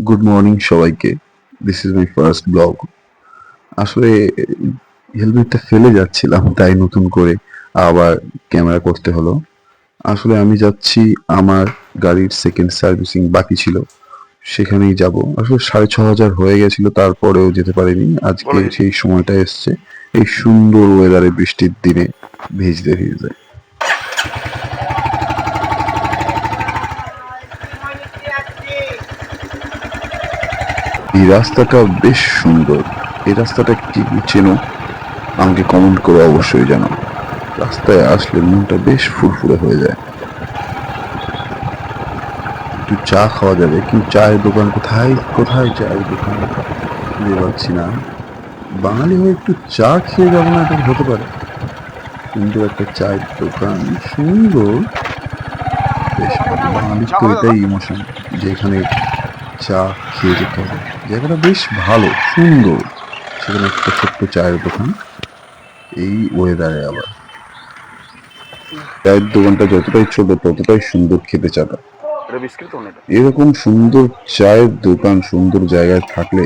Good morning সবাইকে। This is my first blog. আসলে হেলমেটটা ফেলে যাচ্ছিলাম, তাই নতুন করে আবার ক্যামেরা করতে হলো। আসলে আমি যাচ্ছি, আমার গাড়ির সেকেন্ড সার্ভিসিং বাকি ছিল, সেখানেই যাব। আসলে 6,500 হয়ে গেছিল, তারপরেও যেতে পারিনি। আজকে সেই সময়টা এসছে, এই সুন্দর ওয়েদারে বৃষ্টির দিনে ভিজতে ভিজতে। এই রাস্তাটা বেশ সুন্দর। এই রাস্তাটা কি চেনো? আমাকে কমেন্ট করে অবশ্যই জানাও। রাস্তায় আসলে মনটা বেশ ফুরফুরে হয়ে যায়। একটু চা খাওয়া যাবে, কিন্তু চায়ের দোকান কোথায় কোথায় চায়ের দোকান খুঁজে পাচ্ছি না। বাঙালি হয়ে একটু চা খেয়ে যাবো না, এটা হতে পারে? সুন্দর একটা চায়ের দোকান, সুন্দর, বেশ ভালো। বাঙালির তো এটাই ইমোশন, যে এখানে চা খেয়ে যেতে হবে। জায়গাটা বেশ ভালো, সুন্দর। সেখানে একটা ছোট্ট চায়ের দোকান, এই ওয়েদারে আবার। চায়ের দোকানটা যতটাই ছোট ততটাই সুন্দর খেতে চাটা। এরকম সুন্দর চায়ের দোকান সুন্দর জায়গায় থাকলে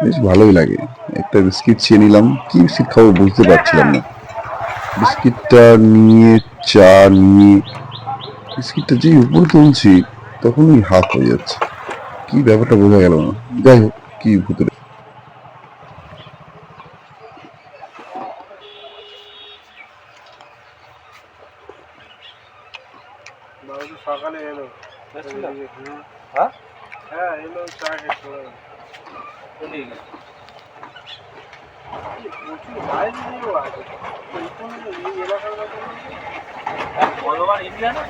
বেশ ভালোই লাগে। একটা বিস্কিট খেয়ে নিলাম, কি বিস্কিট খাবো বুঝতে পারছিলাম না। বিস্কিটটা নিয়ে, চা নিয়ে, বিস্কিটটা যেই উপরে তুলছি তখনই হাত হয়ে যাচ্ছে। কি ব্যাপারটা বোঝা গেল না। যাই হোক, কি ভুতুরে। সকালে এলো। হ্যাঁ হ্যাঁ এলো, চা খেয়ে চলে গেল। প্রচুর বাইরে দিয়েও আছে। এইখানে তো এই এলাকার মতো ভগবান ইন্ডিয়া না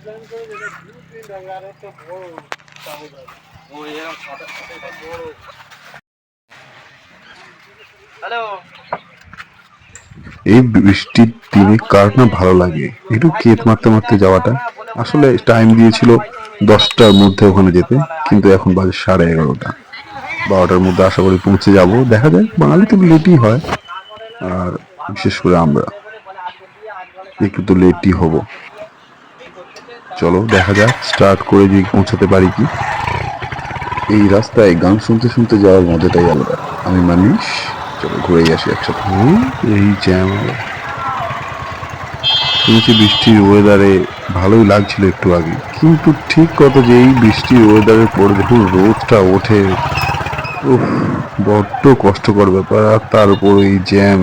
প্ল্যান করে যেটা ব্লুপ্রিন্ট হবে, আর একটা বড় কাগজ আছে। ও এরকম সাদা সাদা বড়। হ্যালো। এই বৃষ্টির দিনে কার না ভালো লাগে একটু ক্ষেত মারতে মারতে যাওয়াটা। আসলে টাইম দিয়েছিল 10টার মধ্যে ওখানে যেতে, কিন্তু এখন বাজে 11:30। 12টার মধ্যে আশা করি পৌঁছে যাব। দেখা যায়, বাঙালি তো লেটই হয়, আর বিশেষ করে আমরা একটু তো লেটই হব। চলো দেখা যাক, স্টার্ট করে যে পৌঁছাতে পারি কি। এই রাস্তায় গান শুনতে শুনতে যাওয়ার মজাটাই আলাদা। আমি মানিস, চলো ঘুরেই আসি একসাথে। এই জ্যাম, শুনেছি বৃষ্টির ওয়েদারে ভালোই লাগছিল একটু আগে, কিন্তু ঠিক কথা যে এই বৃষ্টির ওয়েদারের পরে দেখুন রোদটা ওঠে, উফ, বড্ড কষ্টকর ব্যাপার। আর তার উপর এই জ্যাম,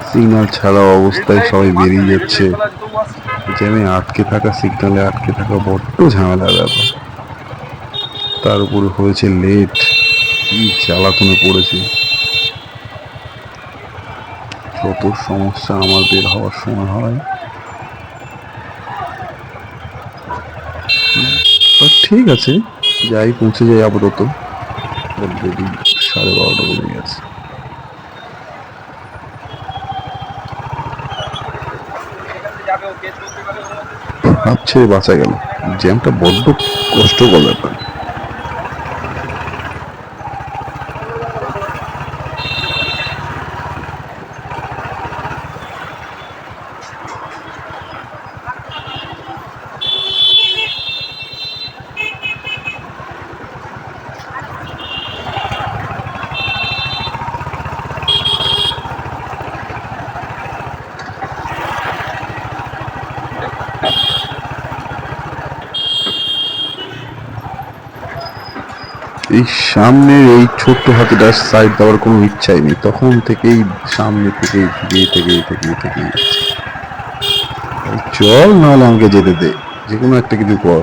সিগন্যাল ছাড়া অবস্থায় সবাই বেরিয়ে যাচ্ছে। জ্যামে আটকে থাকা, সিগন্যালে আটকে থাকা বড্ড ঝামেলার ব্যাপার। তার উপরে হয়েছে লেট, কি জ্বালাতনে পড়েছে। যত সমস্যা আমার বের হওয়ার সময় হয়। ঠিক আছে, যাই, পৌঁছে যাই আপাতত। অলরেডি 12:30 বেজে গেছে। হাত ছেড়ে বাঁচা গেল। জ্যামটা বড্ড কষ্টকর ব্যাপার। এই সামনের এই ছোট্ট হাতিটার সাইড দেওয়ার কোনো ইচ্ছাই নেই, তখন থেকেই সামনে থেকেই যাচ্ছে। চল, নাহলে আমাকে যেতে দে, যে কোনো একটা কিছু কর।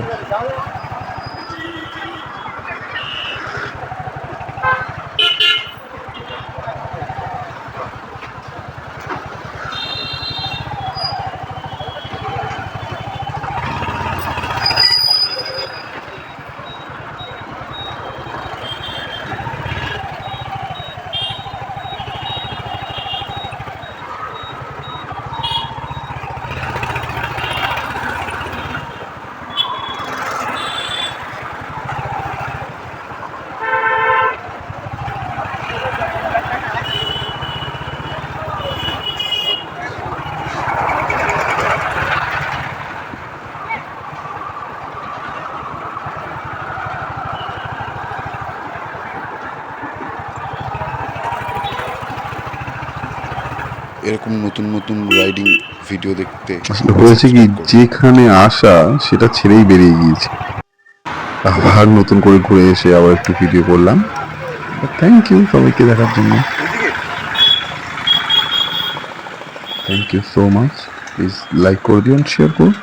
এরকম নতুন নতুন রাইডিং ভিডিও দেখতে আসলে হয়েছে কি, subscribe করুন। যেখানে আসা সেটা ছেড়েই বেরিয়ে গিয়েছে। আবার নতুন করে ঘুরে এসে আবার একটু ভিডিও করলাম। থ্যাংক ইউ সবাইকে দেখার জন্য। Thank you so much. Please like করে দিও, শেয়ার করুন।